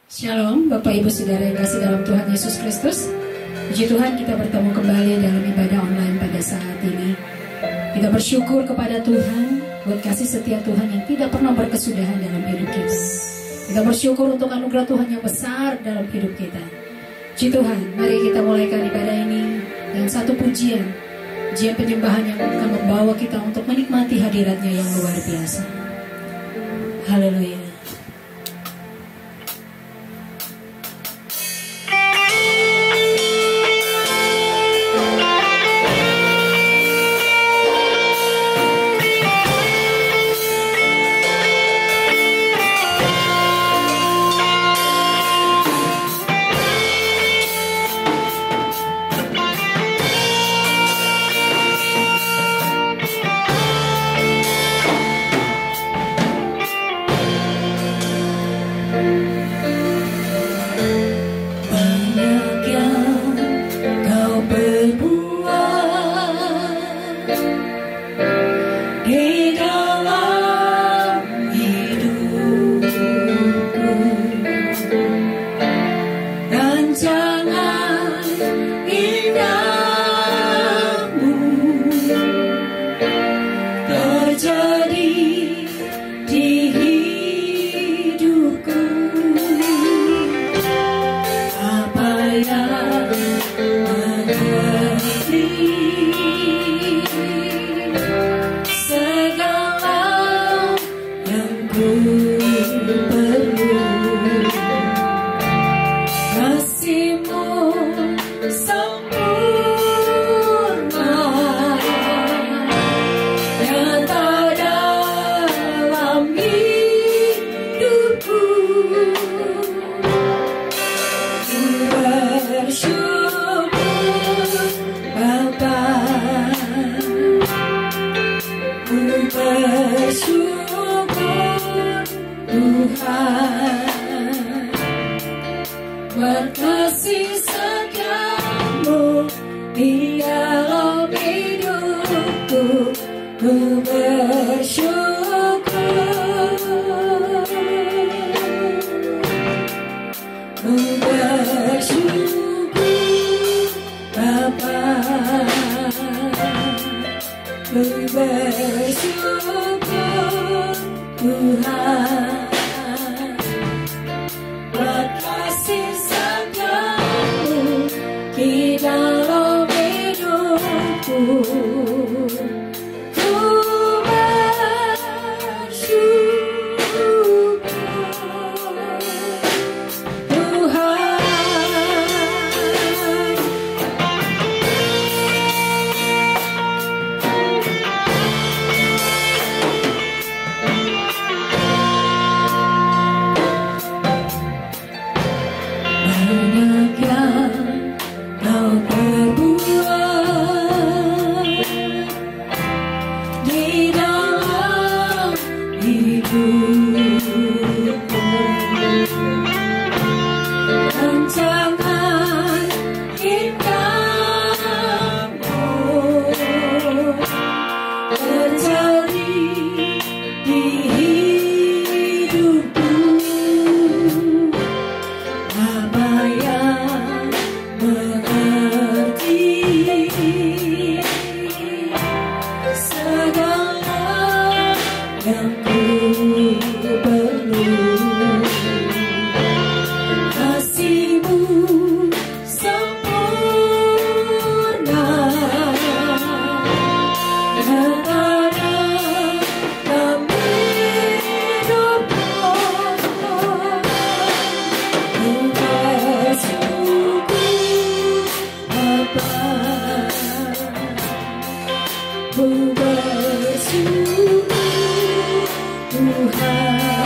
Shalom Bapak Ibu Saudara yang kasih dalam Tuhan Yesus Kristus. Puji Tuhan kita bertemu kembali dalam ibadah online pada saat ini. Kita bersyukur kepada Tuhan buat kasih setia Tuhan yang tidak pernah berkesudahan dalam hidup kita. Kita bersyukur untuk anugerah Tuhan yang besar dalam hidup kita. Puji Tuhan, mari kita mulaikan ibadah ini dengan satu pujian penyembahan yang akan membawa kita untuk menikmati hadiratnya yang luar biasa. Haleluya. Tuhan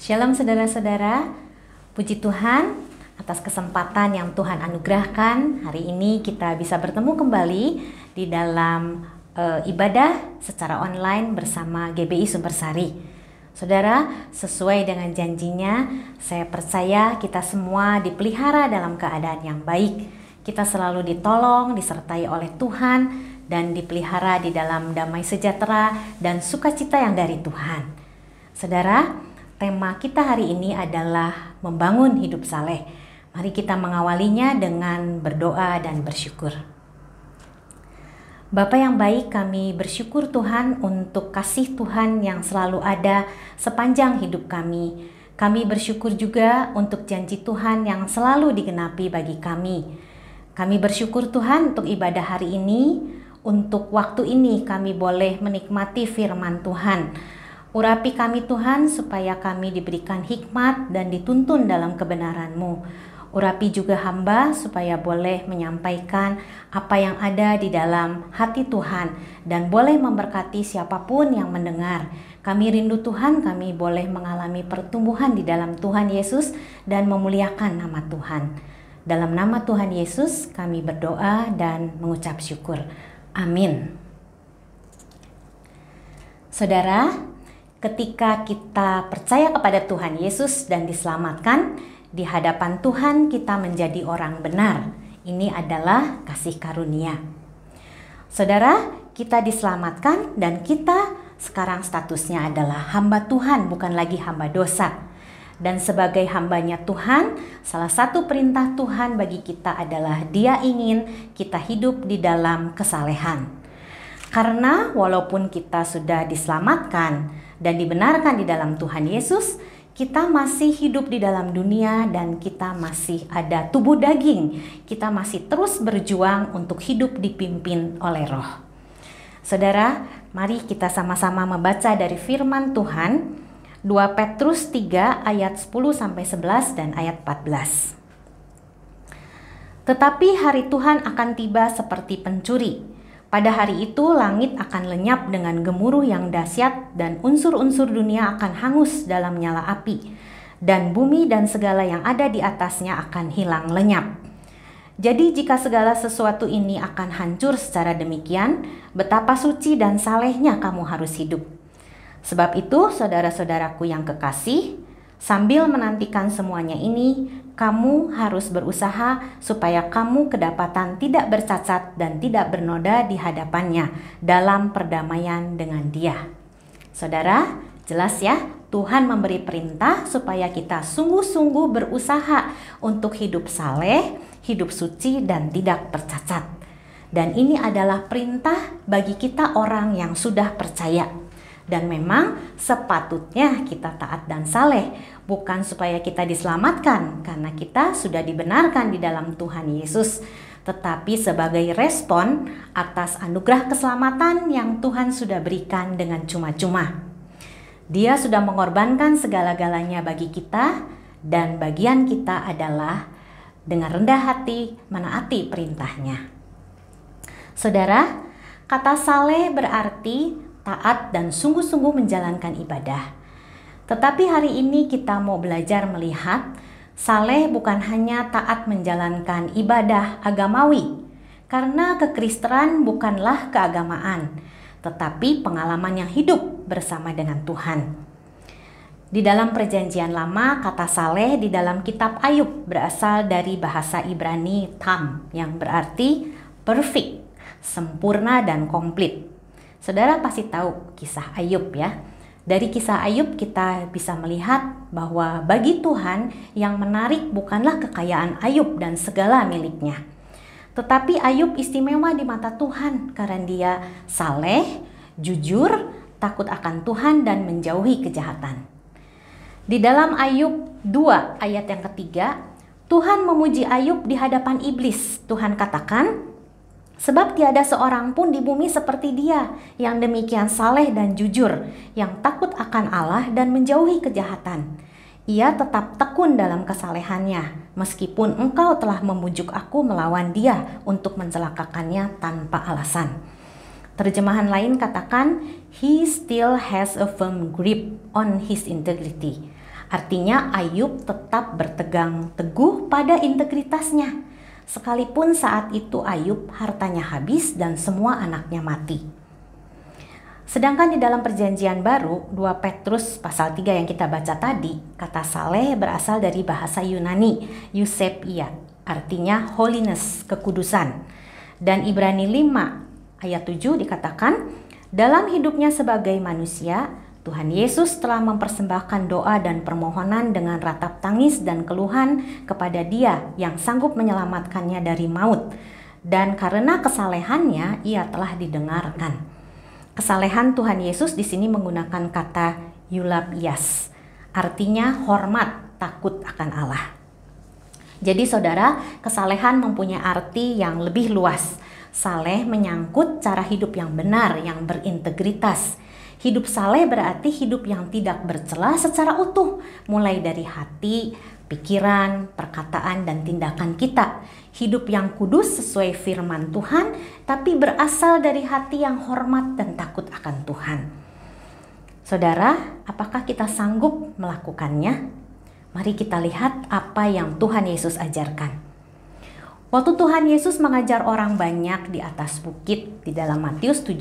Shalom saudara-saudara, puji Tuhan atas kesempatan yang Tuhan anugerahkan. Hari ini kita bisa bertemu kembali di dalam ibadah secara online bersama GBI Sumbersari. Saudara, sesuai dengan janjinya, saya percaya kita semua dipelihara dalam keadaan yang baik. Kita selalu ditolong, disertai oleh Tuhan, dan dipelihara di dalam damai sejahtera dan sukacita yang dari Tuhan. Saudara, tema kita hari ini adalah membangun hidup saleh. Mari kita mengawalinya dengan berdoa dan bersyukur. Bapa yang baik, kami bersyukur Tuhan untuk kasih Tuhan yang selalu ada sepanjang hidup kami. Kami bersyukur juga untuk janji Tuhan yang selalu digenapi bagi kami. Kami bersyukur Tuhan untuk ibadah hari ini, untuk waktu ini kami boleh menikmati firman Tuhan. Urapi kami Tuhan supaya kami diberikan hikmat dan dituntun dalam kebenaran-Mu. Urapi juga hamba supaya boleh menyampaikan apa yang ada di dalam hati Tuhan dan boleh memberkati siapapun yang mendengar. Kami rindu Tuhan, kami boleh mengalami pertumbuhan di dalam Tuhan Yesus dan memuliakan nama Tuhan. Dalam nama Tuhan Yesus kami berdoa dan mengucap syukur. Amin. Saudara, ketika kita percaya kepada Tuhan Yesus dan diselamatkan, di hadapan Tuhan kita menjadi orang benar. Ini adalah kasih karunia. Saudara, kita diselamatkan dan kita sekarang statusnya adalah hamba Tuhan, bukan lagi hamba dosa. Dan sebagai hambanya Tuhan, salah satu perintah Tuhan bagi kita adalah Dia ingin kita hidup di dalam kesalehan. Karena walaupun kita sudah diselamatkan dan dibenarkan di dalam Tuhan Yesus, kita masih hidup di dalam dunia dan kita masih ada tubuh daging. Kita masih terus berjuang untuk hidup dipimpin oleh Roh. Saudara, mari kita sama-sama membaca dari firman Tuhan 2 Petrus 3 ayat 10-11 dan ayat 14. Tetapi hari Tuhan akan tiba seperti pencuri. Pada hari itu langit akan lenyap dengan gemuruh yang dahsyat dan unsur-unsur dunia akan hangus dalam nyala api. Dan bumi dan segala yang ada di atasnya akan hilang lenyap. Jadi jika segala sesuatu ini akan hancur secara demikian, betapa suci dan salehnya kamu harus hidup. Sebab itu, saudara-saudaraku yang kekasih, sambil menantikan semuanya ini, kamu harus berusaha supaya kamu kedapatan tidak bercacat dan tidak bernoda di hadapannya dalam perdamaian dengan Dia. Saudara, jelas ya, Tuhan memberi perintah supaya kita sungguh-sungguh berusaha untuk hidup saleh, hidup suci dan tidak tercacat. Dan ini adalah perintah bagi kita orang yang sudah percaya. Dan memang sepatutnya kita taat dan saleh, bukan supaya kita diselamatkan karena kita sudah dibenarkan di dalam Tuhan Yesus, tetapi sebagai respon atas anugerah keselamatan yang Tuhan sudah berikan dengan cuma-cuma. Dia sudah mengorbankan segala-galanya bagi kita, dan bagian kita adalah dengan rendah hati menaati perintahnya. Saudara, kata saleh berarti taat dan sungguh-sungguh menjalankan ibadah. Tetapi hari ini kita mau belajar melihat saleh bukan hanya taat menjalankan ibadah agamawi, karena kekristenan bukanlah keagamaan, tetapi pengalaman yang hidup bersama dengan Tuhan. Di dalam perjanjian lama, kata saleh di dalam kitab Ayub berasal dari bahasa Ibrani tam, yang berarti perfect, sempurna dan komplit. Saudara pasti tahu kisah Ayub ya. Dari kisah Ayub kita bisa melihat bahwa bagi Tuhan yang menarik bukanlah kekayaan Ayub dan segala miliknya. Tetapi Ayub istimewa di mata Tuhan karena dia saleh, jujur, takut akan Tuhan dan menjauhi kejahatan. Di dalam Ayub 2 ayat yang ketiga, Tuhan memuji Ayub di hadapan iblis. Tuhan katakan, sebab tiada seorang pun di bumi seperti dia, yang demikian saleh dan jujur, yang takut akan Allah dan menjauhi kejahatan. Ia tetap tekun dalam kesalehannya, meskipun engkau telah membujuk aku melawan dia untuk mencelakakannya tanpa alasan. Terjemahan lain katakan, he still has a firm grip on his integrity. Artinya Ayub tetap bertegang teguh pada integritasnya, sekalipun saat itu Ayub hartanya habis dan semua anaknya mati. Sedangkan di dalam perjanjian baru, 2 Petrus pasal 3 yang kita baca tadi, kata saleh berasal dari bahasa Yunani, eusebeia, artinya holiness, kekudusan. Dan Ibrani 5 ayat 7 dikatakan, dalam hidupnya sebagai manusia, Tuhan Yesus telah mempersembahkan doa dan permohonan dengan ratap tangis dan keluhan kepada Dia yang sanggup menyelamatkannya dari maut. Dan karena kesalehannya, Ia telah didengarkan. Kesalehan Tuhan Yesus di sini menggunakan kata eulabias, artinya hormat, takut akan Allah. Jadi saudara, kesalehan mempunyai arti yang lebih luas. Saleh menyangkut cara hidup yang benar, yang berintegritas. Hidup saleh berarti hidup yang tidak bercela secara utuh, mulai dari hati, pikiran, perkataan, dan tindakan kita. Hidup yang kudus sesuai firman Tuhan, tapi berasal dari hati yang hormat dan takut akan Tuhan. Saudara, apakah kita sanggup melakukannya? Mari kita lihat apa yang Tuhan Yesus ajarkan. Waktu Tuhan Yesus mengajar orang banyak di atas bukit di dalam Matius 5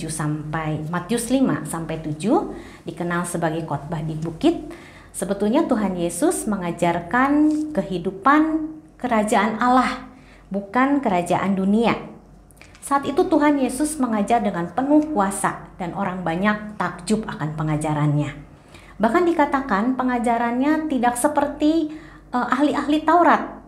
sampai 7 dikenal sebagai khotbah di bukit. Sebetulnya Tuhan Yesus mengajarkan kehidupan kerajaan Allah, bukan kerajaan dunia. Saat itu Tuhan Yesus mengajar dengan penuh kuasa dan orang banyak takjub akan pengajarannya. Bahkan dikatakan pengajarannya tidak seperti ahli-ahli Taurat,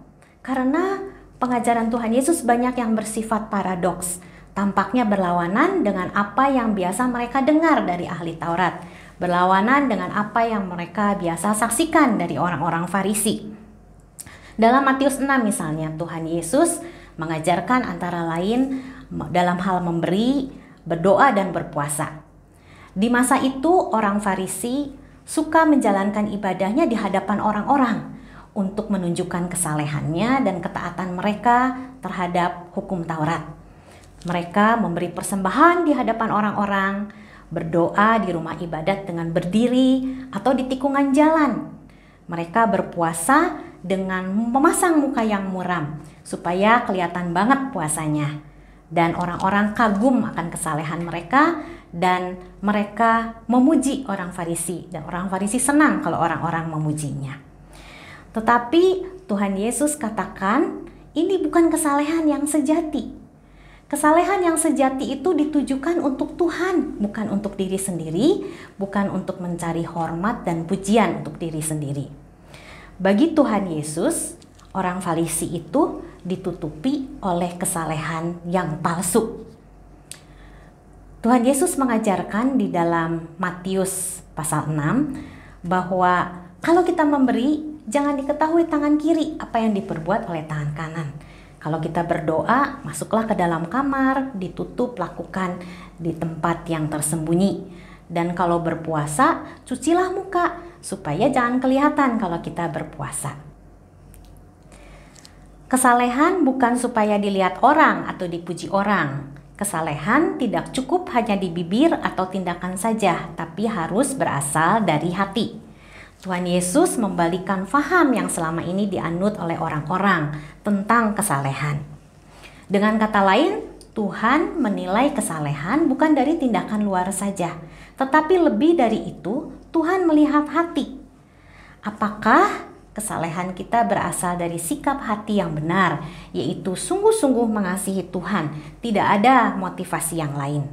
karena pengajaran Tuhan Yesus banyak yang bersifat paradoks, tampaknya berlawanan dengan apa yang biasa mereka dengar dari ahli Taurat. berlawanan dengan apa yang mereka biasa saksikan dari orang-orang Farisi. Dalam Matius 6 misalnya, Tuhan Yesus mengajarkan antara lain dalam hal memberi, berdoa, dan berpuasa. Di masa itu orang Farisi suka menjalankan ibadahnya di hadapan orang-orang untuk menunjukkan kesalehannya dan ketaatan mereka terhadap hukum Taurat. Mereka memberi persembahan di hadapan orang-orang, berdoa di rumah ibadat dengan berdiri atau di tikungan jalan. Mereka berpuasa dengan memasang muka yang muram supaya kelihatan banget puasanya. Dan orang-orang kagum akan kesalehan mereka dan mereka memuji orang Farisi. Dan orang Farisi senang kalau orang-orang memujinya. Tetapi Tuhan Yesus katakan ini bukan kesalehan yang sejati. Kesalehan yang sejati itu ditujukan untuk Tuhan, bukan untuk diri sendiri, bukan untuk mencari hormat dan pujian untuk diri sendiri. Bagi Tuhan Yesus, orang Farisi itu ditutupi oleh kesalehan yang palsu. Tuhan Yesus mengajarkan di dalam Matius pasal 6 bahwa kalau kita memberi, jangan diketahui tangan kiri apa yang diperbuat oleh tangan kanan. Kalau kita berdoa, masuklah ke dalam kamar, ditutup, lakukan di tempat yang tersembunyi. Dan kalau berpuasa, cucilah muka supaya jangan kelihatan kalau kita berpuasa. Kesalehan bukan supaya dilihat orang atau dipuji orang. Kesalehan tidak cukup hanya di bibir atau tindakan saja, tapi harus berasal dari hati. Tuhan Yesus membalikan faham yang selama ini dianut oleh orang-orang tentang kesalehan. Dengan kata lain, Tuhan menilai kesalehan bukan dari tindakan luar saja, tetapi lebih dari itu, Tuhan melihat hati. Apakah kesalehan kita berasal dari sikap hati yang benar, yaitu sungguh-sungguh mengasihi Tuhan, tidak ada motivasi yang lain.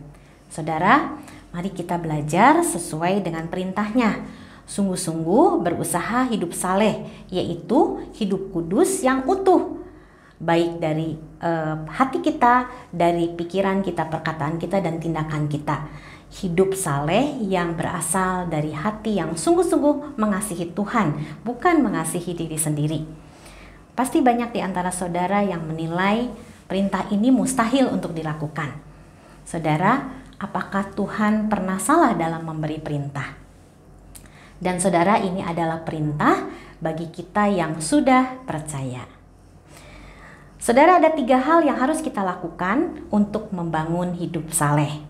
Saudara, mari kita belajar sesuai dengan perintahnya. Sungguh-sungguh berusaha hidup saleh, yaitu hidup kudus yang utuh, baik dari hati kita, dari pikiran kita, perkataan kita, dan tindakan kita. Hidup saleh yang berasal dari hati yang sungguh-sungguh mengasihi Tuhan, bukan mengasihi diri sendiri. Pasti banyak di antara saudara yang menilai perintah ini mustahil untuk dilakukan. Saudara, apakah Tuhan pernah salah dalam memberi perintah? Dan saudara, ini adalah perintah bagi kita yang sudah percaya. Saudara, ada 3 hal yang harus kita lakukan untuk membangun hidup saleh.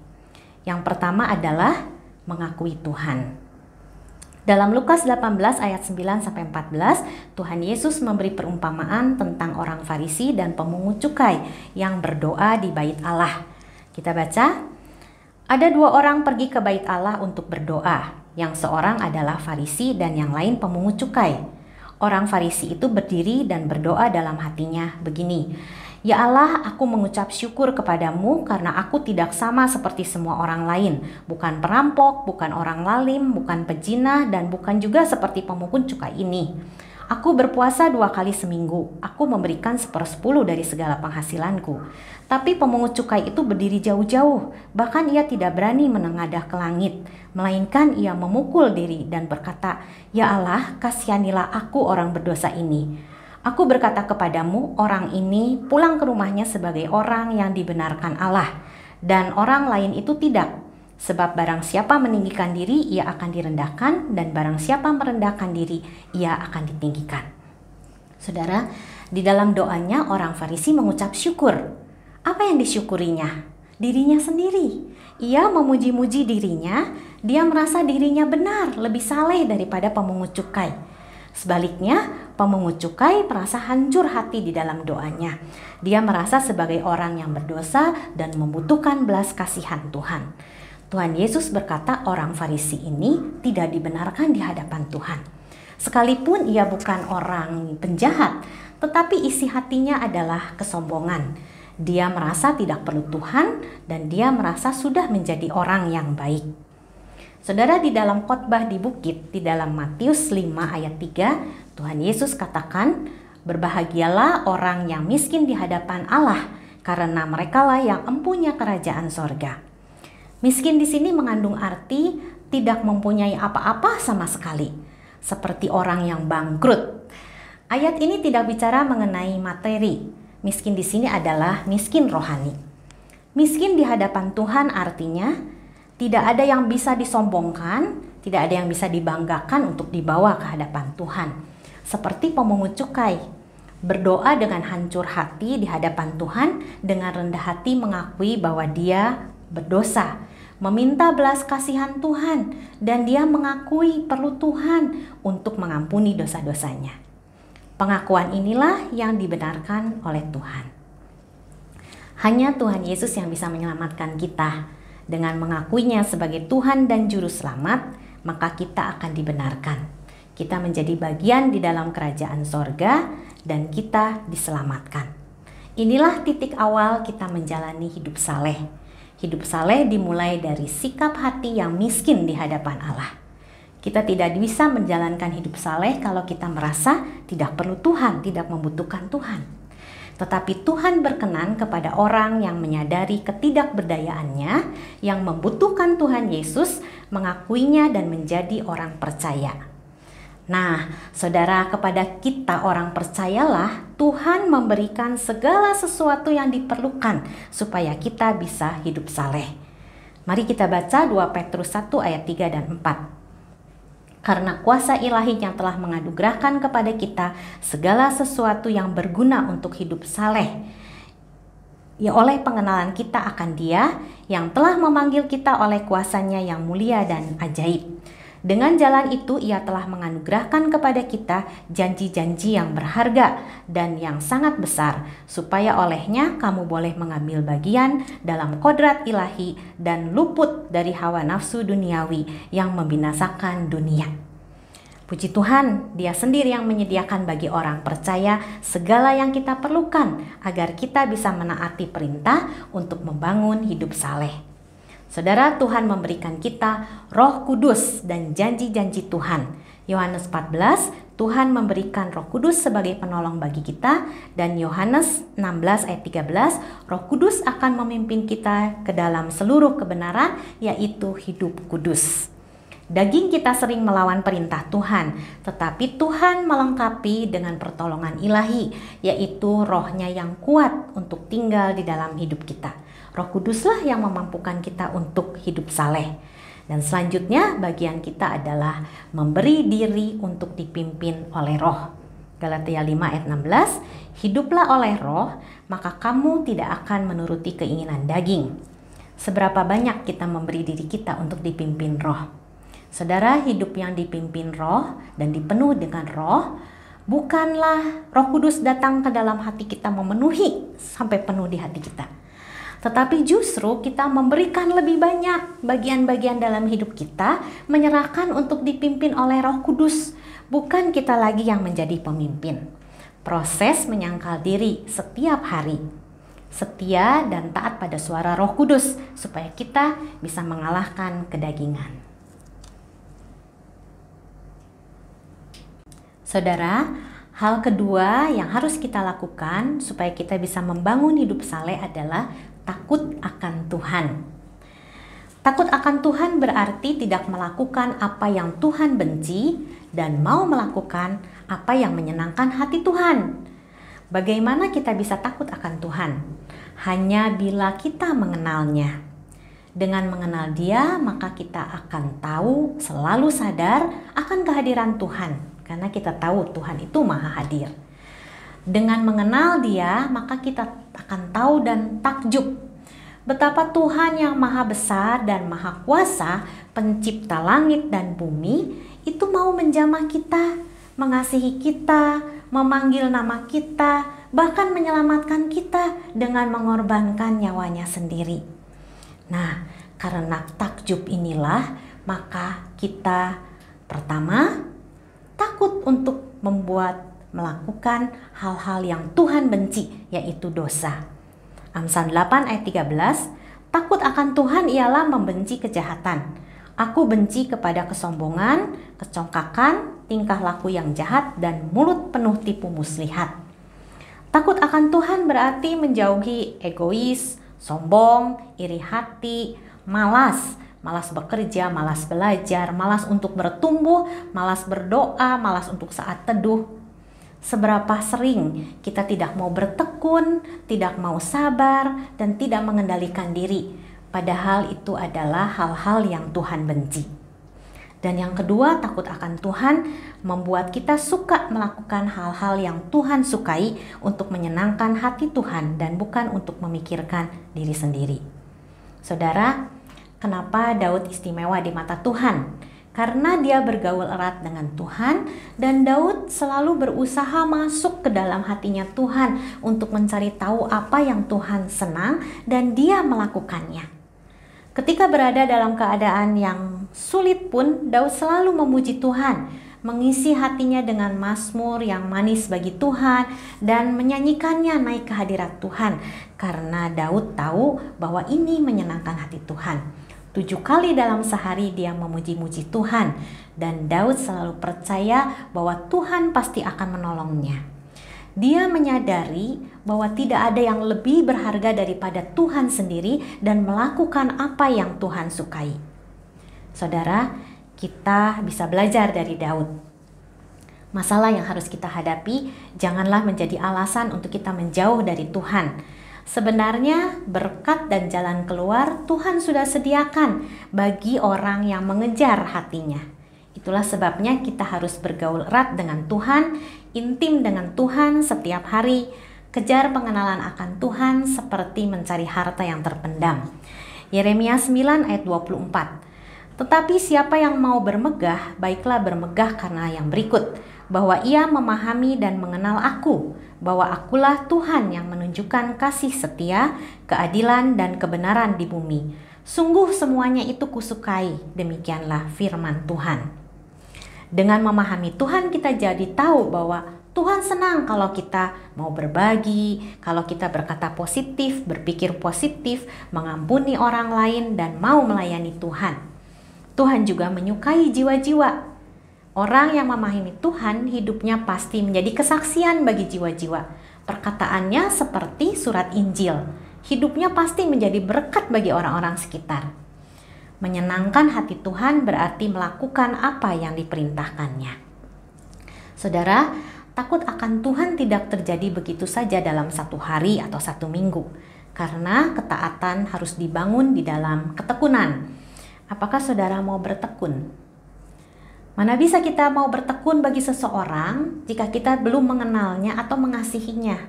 Yang pertama adalah mengakui Tuhan. Dalam Lukas 18 ayat 9-14, Tuhan Yesus memberi perumpamaan tentang orang Farisi dan pemungut cukai yang berdoa di bait Allah. Kita baca, ada 2 orang pergi ke bait Allah untuk berdoa. Yang seorang adalah Farisi dan yang lain pemungut cukai. Orang Farisi itu berdiri dan berdoa dalam hatinya begini, Ya Allah, aku mengucap syukur kepadamu karena aku tidak sama seperti semua orang lain. Bukan perampok, bukan orang lalim, bukan pezina, dan bukan juga seperti pemungut cukai ini. Aku berpuasa 2 kali seminggu. Aku memberikan 1/10 dari segala penghasilanku. Tapi pemungut cukai itu berdiri jauh-jauh. Bahkan ia tidak berani menengadah ke langit. Melainkan ia memukul diri dan berkata, Ya Allah, kasihanilah aku orang berdosa ini. Aku berkata kepadamu, orang ini pulang ke rumahnya sebagai orang yang dibenarkan Allah. Dan orang lain itu tidak. Sebab barang siapa meninggikan diri, ia akan direndahkan, dan barang siapa merendahkan diri, ia akan ditinggikan. Saudara, di dalam doanya orang Farisi mengucap syukur. Apa yang disyukurinya? Dirinya sendiri. Ia memuji-muji dirinya, dia merasa dirinya benar, lebih saleh daripada pemungut cukai. Sebaliknya, pemungut cukai merasa hancur hati di dalam doanya. Dia merasa sebagai orang yang berdosa dan membutuhkan belas kasihan Tuhan. Tuhan Yesus berkata orang Farisi ini tidak dibenarkan di hadapan Tuhan. Sekalipun ia bukan orang penjahat, tetapi isi hatinya adalah kesombongan. Dia merasa tidak perlu Tuhan dan dia merasa sudah menjadi orang yang baik. Saudara, di dalam khotbah di bukit, di dalam Matius 5 ayat 3, Tuhan Yesus katakan, berbahagialah orang yang miskin di hadapan Allah, karena merekalah yang empunya kerajaan sorga. Miskin di sini mengandung arti tidak mempunyai apa-apa sama sekali, seperti orang yang bangkrut. Ayat ini tidak bicara mengenai materi. Miskin di sini adalah miskin rohani. Miskin di hadapan Tuhan artinya tidak ada yang bisa disombongkan, tidak ada yang bisa dibanggakan untuk dibawa ke hadapan Tuhan. Seperti pemungut cukai, berdoa dengan hancur hati di hadapan Tuhan, dengan rendah hati mengakui bahwa dia berdosa, meminta belas kasihan Tuhan, dan dia mengakui perlu Tuhan untuk mengampuni dosa-dosanya. Pengakuan inilah yang dibenarkan oleh Tuhan. Hanya Tuhan Yesus yang bisa menyelamatkan kita. Dengan mengakuinya sebagai Tuhan dan Juru Selamat, maka kita akan dibenarkan. Kita menjadi bagian di dalam kerajaan sorga dan kita diselamatkan. Inilah titik awal kita menjalani hidup saleh. Hidup saleh dimulai dari sikap hati yang miskin di hadapan Allah. Kita tidak bisa menjalankan hidup saleh kalau kita merasa tidak perlu Tuhan, tidak membutuhkan Tuhan. Tetapi Tuhan berkenan kepada orang yang menyadari ketidakberdayaannya, yang membutuhkan Tuhan Yesus, mengakuinya dan menjadi orang percaya. Nah, saudara, kepada kita orang percayalah Tuhan memberikan segala sesuatu yang diperlukan supaya kita bisa hidup saleh. Mari kita baca 2 Petrus 1 ayat 3 dan 4. Karena kuasa ilahi yang telah menganugerahkan kepada kita segala sesuatu yang berguna untuk hidup saleh, ya oleh pengenalan kita akan Dia yang telah memanggil kita oleh kuasanya yang mulia dan ajaib. Dengan jalan itu Ia telah menganugerahkan kepada kita janji-janji yang berharga dan yang sangat besar, supaya olehnya kamu boleh mengambil bagian dalam kodrat ilahi dan luput dari hawa nafsu duniawi yang membinasakan dunia. Puji Tuhan, Dia sendiri yang menyediakan bagi orang percaya segala yang kita perlukan agar kita bisa menaati perintah untuk membangun hidup saleh. Saudara, Tuhan memberikan kita Roh Kudus dan janji-janji Tuhan. Yohanes 14, Tuhan memberikan Roh Kudus sebagai penolong bagi kita, dan Yohanes 16 ayat 13, Roh Kudus akan memimpin kita ke dalam seluruh kebenaran, yaitu hidup kudus. Daging kita sering melawan perintah Tuhan, tetapi Tuhan melengkapi dengan pertolongan ilahi, yaitu Roh-Nya yang kuat untuk tinggal di dalam hidup kita. Roh Kuduslah yang memampukan kita untuk hidup saleh. Dan selanjutnya bagian kita adalah memberi diri untuk dipimpin oleh Roh. Galatia 5 ayat 16, hiduplah oleh Roh, maka kamu tidak akan menuruti keinginan daging. Seberapa banyak kita memberi diri kita untuk dipimpin Roh? Saudara, hidup yang dipimpin Roh dan dipenuhi dengan Roh, bukanlah Roh Kudus datang ke dalam hati kita memenuhi sampai penuh di hati kita. Tetapi justru kita memberikan lebih banyak bagian-bagian dalam hidup kita, menyerahkan untuk dipimpin oleh Roh Kudus. Bukan kita lagi yang menjadi pemimpin. Proses menyangkal diri setiap hari. Setia dan taat pada suara Roh Kudus supaya kita bisa mengalahkan kedagingan. Saudara, hal kedua yang harus kita lakukan supaya kita bisa membangun hidup saleh adalah takut akan Tuhan. Takut akan Tuhan berarti tidak melakukan apa yang Tuhan benci dan mau melakukan apa yang menyenangkan hati Tuhan. Bagaimana kita bisa takut akan Tuhan? Hanya bila kita mengenalnya. Dengan mengenal Dia, maka kita akan tahu, selalu sadar akan kehadiran Tuhan. Karena kita tahu Tuhan itu maha hadir. Dengan mengenal Dia, maka kita akan tahu dan takjub betapa Tuhan yang maha besar dan maha kuasa, pencipta langit dan bumi, itu mau menjamah kita, mengasihi kita, memanggil nama kita, bahkan menyelamatkan kita dengan mengorbankan nyawanya sendiri. Nah, karena takjub inilah, maka kita pertama takut untuk melakukan hal-hal yang Tuhan benci, yaitu dosa. Amsal 8 ayat 13, takut akan Tuhan ialah membenci kejahatan. Aku benci kepada kesombongan, kecongkakan, tingkah laku yang jahat, dan mulut penuh tipu muslihat. Takut akan Tuhan berarti menjauhi egois, sombong, iri hati, malas, malas bekerja, malas belajar, malas untuk bertumbuh, malas berdoa, malas untuk saat teduh. Seberapa sering kita tidak mau bertekun, tidak mau sabar, dan tidak mengendalikan diri, padahal itu adalah hal-hal yang Tuhan benci. Dan yang kedua, takut akan Tuhan membuat kita suka melakukan hal-hal yang Tuhan sukai untuk menyenangkan hati Tuhan dan bukan untuk memikirkan diri sendiri. Saudara, kenapa Daud istimewa di mata Tuhan? Karena dia bergaul erat dengan Tuhan dan Daud selalu berusaha masuk ke dalam hatinya Tuhan untuk mencari tahu apa yang Tuhan senang dan dia melakukannya. Ketika berada dalam keadaan yang sulit pun, Daud selalu memuji Tuhan, mengisi hatinya dengan mazmur yang manis bagi Tuhan dan menyanyikannya naik ke hadirat Tuhan karena Daud tahu bahwa ini menyenangkan hati Tuhan. 7 kali dalam sehari dia memuji-muji Tuhan dan Daud selalu percaya bahwa Tuhan pasti akan menolongnya. Dia menyadari bahwa tidak ada yang lebih berharga daripada Tuhan sendiri dan melakukan apa yang Tuhan sukai. Saudara, kita bisa belajar dari Daud. Masalah yang harus kita hadapi janganlah menjadi alasan untuk kita menjauh dari Tuhan. Sebenarnya berkat dan jalan keluar Tuhan sudah sediakan bagi orang yang mengejar hatinya. Itulah sebabnya kita harus bergaul erat dengan Tuhan, intim dengan Tuhan setiap hari, kejar pengenalan akan Tuhan seperti mencari harta yang terpendam. Yeremia 9 ayat 24. Tetapi siapa yang mau bermegah, baiklah bermegah karena yang berikut, bahwa ia memahami dan mengenal aku, bahwa akulah Tuhan yang menunjukkan kasih setia, keadilan, dan kebenaran di bumi. Sungguh semuanya itu kusukai, demikianlah firman Tuhan. Dengan memahami Tuhan kita jadi tahu bahwa Tuhan senang kalau kita mau berbagi, kalau kita berkata positif, berpikir positif, mengampuni orang lain, dan mau melayani Tuhan. Tuhan juga menyukai jiwa-jiwa. Orang yang memahami Tuhan, hidupnya pasti menjadi kesaksian bagi jiwa-jiwa. Perkataannya seperti surat Injil. Hidupnya pasti menjadi berkat bagi orang-orang sekitar. Menyenangkan hati Tuhan berarti melakukan apa yang diperintahkannya. Saudara, takut akan Tuhan tidak terjadi begitu saja dalam 1 hari atau 1 minggu. Karena ketaatan harus dibangun di dalam ketekunan. Apakah saudara mau bertekun? Mana bisa kita mau bertekun bagi seseorang jika kita belum mengenalnya atau mengasihinya?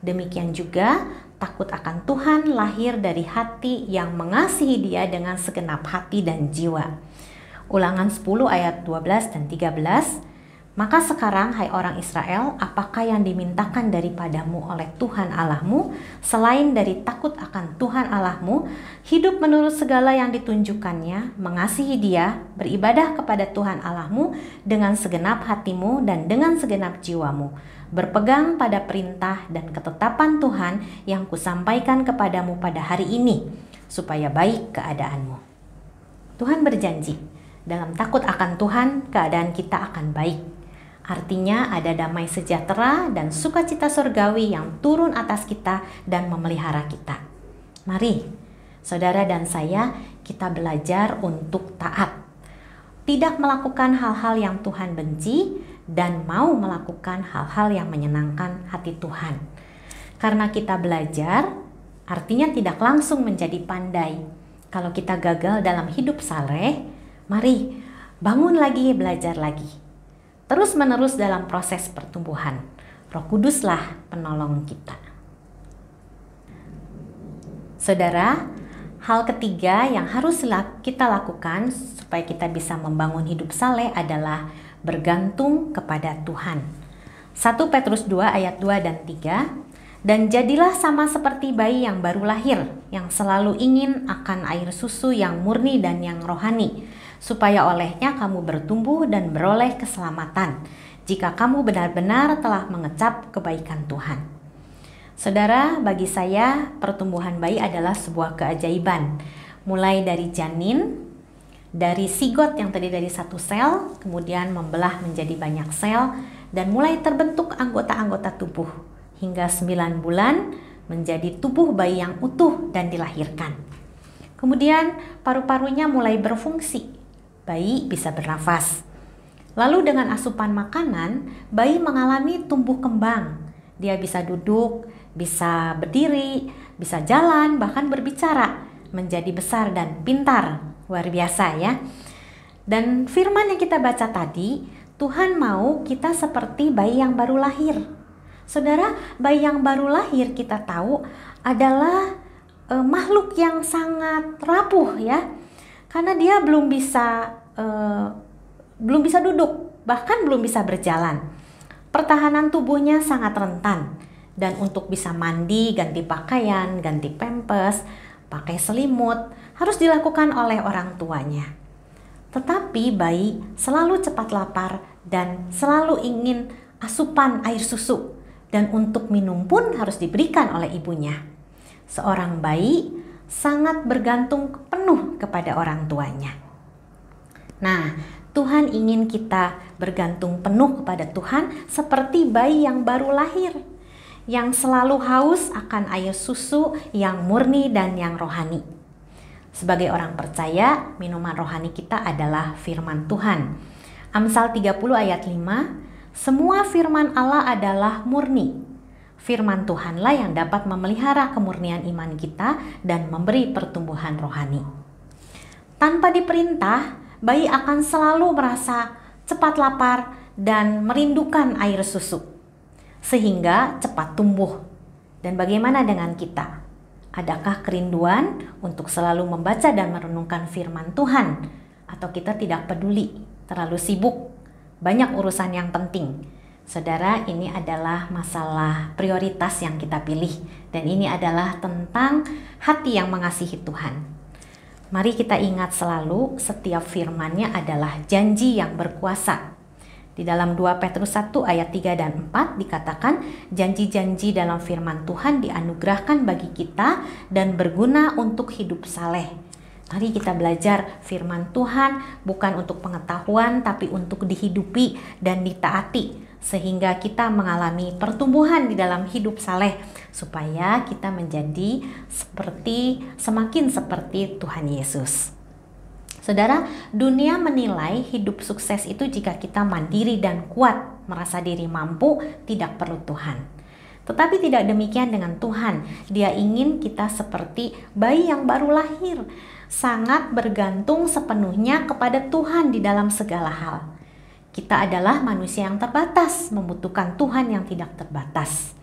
Demikian juga takut akan Tuhan lahir dari hati yang mengasihi Dia dengan segenap hati dan jiwa. Ulangan 10 ayat 12 dan 13. Maka sekarang, hai orang Israel, apakah yang dimintakan daripadamu oleh Tuhan Allahmu selain dari takut akan Tuhan Allahmu, hidup menurut segala yang ditunjukkannya, mengasihi Dia, beribadah kepada Tuhan Allahmu dengan segenap hatimu dan dengan segenap jiwamu, berpegang pada perintah dan ketetapan Tuhan yang kusampaikan kepadamu pada hari ini, supaya baik keadaanmu. Tuhan berjanji, dalam takut akan Tuhan, keadaan kita akan baik. Artinya ada damai sejahtera dan sukacita surgawi yang turun atas kita dan memelihara kita. Mari, saudara dan saya, kita belajar untuk taat. Tidak melakukan hal-hal yang Tuhan benci dan mau melakukan hal-hal yang menyenangkan hati Tuhan. Karena kita belajar, artinya tidak langsung menjadi pandai. Kalau kita gagal dalam hidup saleh, mari bangun lagi, belajar lagi. Terus-menerus dalam proses pertumbuhan. Roh Kuduslah penolong kita. Saudara, hal ketiga yang harus kita lakukan supaya kita bisa membangun hidup saleh adalah bergantung kepada Tuhan. 1 Petrus 2 ayat 2 dan 3. Dan jadilah sama seperti bayi yang baru lahir, yang selalu ingin akan air susu yang murni dan yang rohani, supaya olehnya kamu bertumbuh dan beroleh keselamatan, jika kamu benar-benar telah mengecap kebaikan Tuhan. Saudara, bagi saya pertumbuhan bayi adalah sebuah keajaiban. Mulai dari janin, dari sigot yang tadi dari 1 sel, kemudian membelah menjadi banyak sel, dan mulai terbentuk anggota-anggota tubuh, hingga 9 bulan menjadi tubuh bayi yang utuh dan dilahirkan. Kemudian paru-parunya mulai berfungsi. Bayi bisa bernafas. Lalu dengan asupan makanan, bayi mengalami tumbuh kembang. Dia bisa duduk, bisa berdiri, bisa jalan, bahkan berbicara, menjadi besar dan pintar. Luar biasa ya. Dan firman yang kita baca tadi, Tuhan mau kita seperti bayi yang baru lahir. Saudara, bayi yang baru lahir kita tahu adalah makhluk yang sangat rapuh ya. Karena dia belum bisa duduk, bahkan belum bisa berjalan. Pertahanan tubuhnya sangat rentan, dan untuk bisa mandi, ganti pakaian, ganti pampers, pakai selimut harus dilakukan oleh orang tuanya. Tetapi bayi selalu cepat lapar dan selalu ingin asupan air susu, dan untuk minum pun harus diberikan oleh ibunya. Seorang bayi sangat bergantung penuh kepada orang tuanya. Nah, Tuhan ingin kita bergantung penuh kepada Tuhan seperti bayi yang baru lahir, yang selalu haus akan air susu yang murni dan yang rohani. Sebagai orang percaya, minuman rohani kita adalah firman Tuhan. Amsal 30 ayat 5, semua firman Allah adalah murni. Firman Tuhanlah yang dapat memelihara kemurnian iman kita dan memberi pertumbuhan rohani. Tanpa diperintah, bayi akan selalu merasa cepat lapar dan merindukan air susu, sehingga cepat tumbuh. Dan bagaimana dengan kita? Adakah kerinduan untuk selalu membaca dan merenungkan firman Tuhan? Atau kita tidak peduli, terlalu sibuk, banyak urusan yang penting? Saudara, ini adalah masalah prioritas yang kita pilih, dan ini adalah tentang hati yang mengasihi Tuhan. Mari kita ingat selalu setiap firman-Nya adalah janji yang berkuasa. Di dalam 2 Petrus 1 ayat 3 dan 4 dikatakan janji-janji dalam firman Tuhan dianugerahkan bagi kita dan berguna untuk hidup saleh. Mari kita belajar firman Tuhan bukan untuk pengetahuan tapi untuk dihidupi dan ditaati, sehingga kita mengalami pertumbuhan di dalam hidup saleh supaya kita menjadi semakin seperti Tuhan Yesus. Saudara, dunia menilai hidup sukses itu jika kita mandiri dan kuat, merasa diri mampu, tidak perlu Tuhan. Tetapi tidak demikian dengan Tuhan. Dia ingin kita seperti bayi yang baru lahir, sangat bergantung sepenuhnya kepada Tuhan di dalam segala hal. Kita adalah manusia yang terbatas, membutuhkan Tuhan yang tidak terbatas.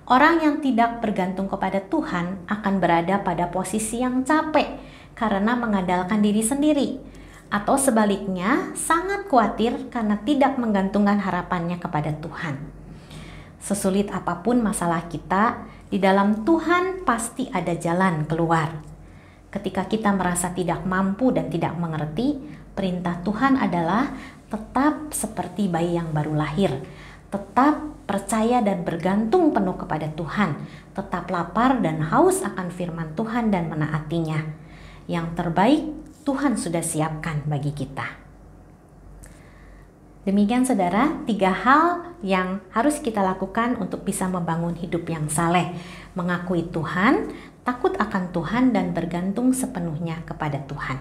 Orang yang tidak bergantung kepada Tuhan akan berada pada posisi yang capek karena mengandalkan diri sendiri, atau sebaliknya sangat khawatir karena tidak menggantungkan harapannya kepada Tuhan. Sesulit apapun masalah kita, di dalam Tuhan pasti ada jalan keluar. Ketika kita merasa tidak mampu dan tidak mengerti, perintah Tuhan adalah tetap seperti bayi yang baru lahir, tetap percaya dan bergantung penuh kepada Tuhan, tetap lapar dan haus akan firman Tuhan dan menaatinya. Yang terbaik Tuhan sudah siapkan bagi kita. Demikian saudara, 3 hal yang harus kita lakukan untuk bisa membangun hidup yang saleh: mengakui Tuhan, takut akan Tuhan, dan bergantung sepenuhnya kepada Tuhan.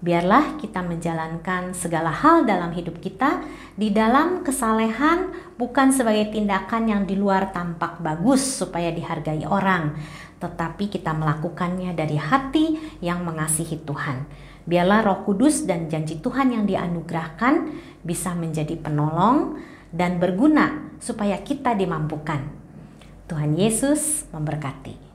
Biarlah kita menjalankan segala hal dalam hidup kita di dalam kesalehan, bukan sebagai tindakan yang di luar tampak bagus supaya dihargai orang, tetapi kita melakukannya dari hati yang mengasihi Tuhan. Biarlah Roh Kudus dan janji Tuhan yang dianugerahkan bisa menjadi penolong dan berguna supaya kita dimampukan. Tuhan Yesus memberkati.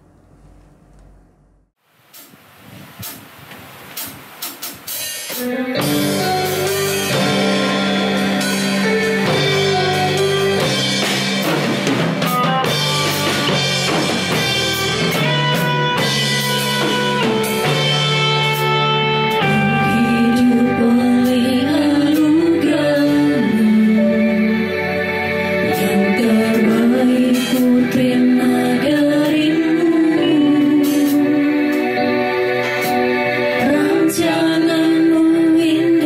Rancanganmu indah.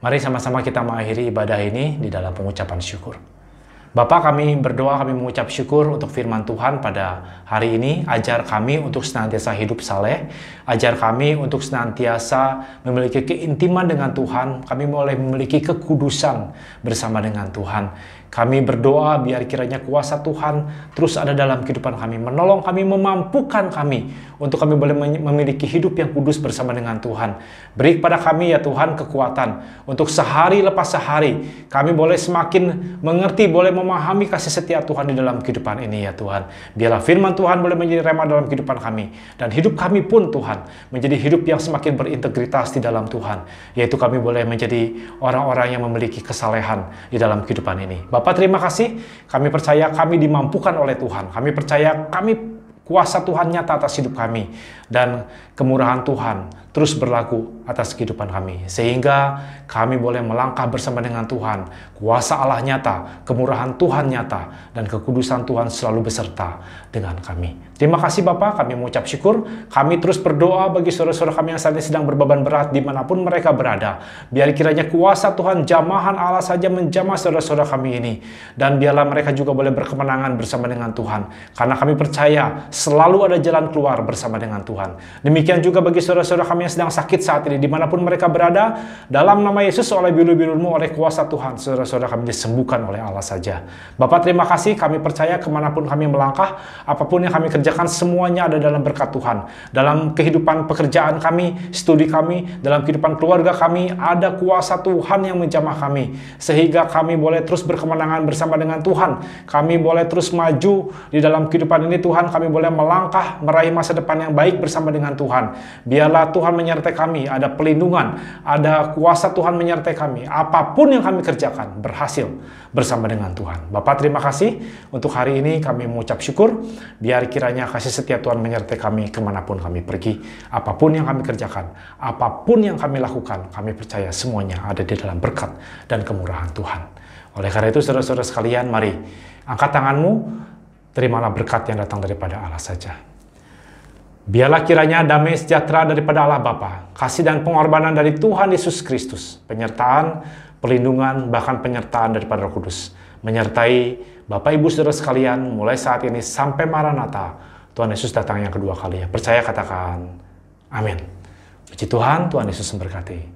Mari sama-sama kita mengakhiri ibadah ini di dalam pengucapan syukur. Bapa, kami berdoa, kami mengucap syukur untuk firman Tuhan pada hari ini. Ajar kami untuk senantiasa hidup saleh. Ajar kami untuk senantiasa memiliki keintiman dengan Tuhan. Kami boleh memiliki kekudusan bersama dengan Tuhan. Kami berdoa biar kiranya kuasa Tuhan terus ada dalam kehidupan kami. Menolong kami, memampukan kami untuk kami boleh memiliki hidup yang kudus bersama dengan Tuhan. Beri kepada kami ya Tuhan kekuatan untuk sehari lepas sehari kami boleh semakin mengerti, boleh memahami kasih setia Tuhan di dalam kehidupan ini ya Tuhan. Biarlah firman Tuhan boleh menjadi rema dalam kehidupan kami. Dan hidup kami pun Tuhan menjadi hidup yang semakin berintegritas di dalam Tuhan. Yaitu kami boleh menjadi orang-orang yang memiliki kesalehan di dalam kehidupan ini. Bapak, terima kasih. Kami percaya kami dimampukan oleh Tuhan. Kami percaya kuasa Tuhan nyata atas hidup kami. Dan kemurahan Tuhan terus berlaku atas kehidupan kami. Sehingga kami boleh melangkah bersama dengan Tuhan. Kuasa Allah nyata, kemurahan Tuhan nyata, dan kekudusan Tuhan selalu beserta dengan kami. Terima kasih Bapak, kami mengucap syukur. Kami terus berdoa bagi saudara-saudara kami yang saat ini sedang berbeban berat dimanapun mereka berada. Biar kiranya kuasa Tuhan, jamahan Allah saja menjamah saudara-saudara kami ini. Dan biarlah mereka juga boleh berkemenangan bersama dengan Tuhan. Karena kami percaya selalu ada jalan keluar bersama dengan Tuhan. Demikian juga bagi saudara-saudara kami yang sedang sakit saat ini, dimanapun mereka berada, dalam nama Yesus, oleh bilu-bilu-Mu, oleh kuasa Tuhan, saudara-saudara kami disembuhkan oleh Allah saja. Bapak, terima kasih. Kami percaya kemanapun kami melangkah, apapun yang kami kerjakan, semuanya ada dalam berkat Tuhan. Dalam kehidupan pekerjaan kami, studi kami, dalam kehidupan keluarga kami, ada kuasa Tuhan yang menjamah kami. Sehingga kami boleh terus berkemenangan bersama dengan Tuhan. Kami boleh terus maju di dalam kehidupan ini Tuhan. Kami boleh melangkah, meraih masa depan yang baik bersama dengan Tuhan. Biarlah Tuhan menyertai kami, ada pelindungan, ada kuasa Tuhan menyertai kami. Apapun yang kami kerjakan, berhasil bersama dengan Tuhan. Bapak, terima kasih untuk hari ini. Kami mengucap syukur. Biar kiranya kasih setia Tuhan menyertai kami kemanapun kami pergi. Apapun yang kami kerjakan, apapun yang kami lakukan, kami percaya semuanya ada di dalam berkat dan kemurahan Tuhan. Oleh karena itu, saudara-saudara sekalian, mari angkat tanganmu, terimalah berkat yang datang daripada Allah saja. Biarlah kiranya damai sejahtera daripada Allah Bapa, kasih dan pengorbanan dari Tuhan Yesus Kristus, penyertaan, pelindungan, bahkan penyertaan daripada Roh Kudus, menyertai Bapak Ibu saudara sekalian mulai saat ini sampai Maranatha, Tuhan Yesus datang yang kedua kalinya. Percaya, katakan amin. Puji Tuhan, Tuhan Yesus memberkati.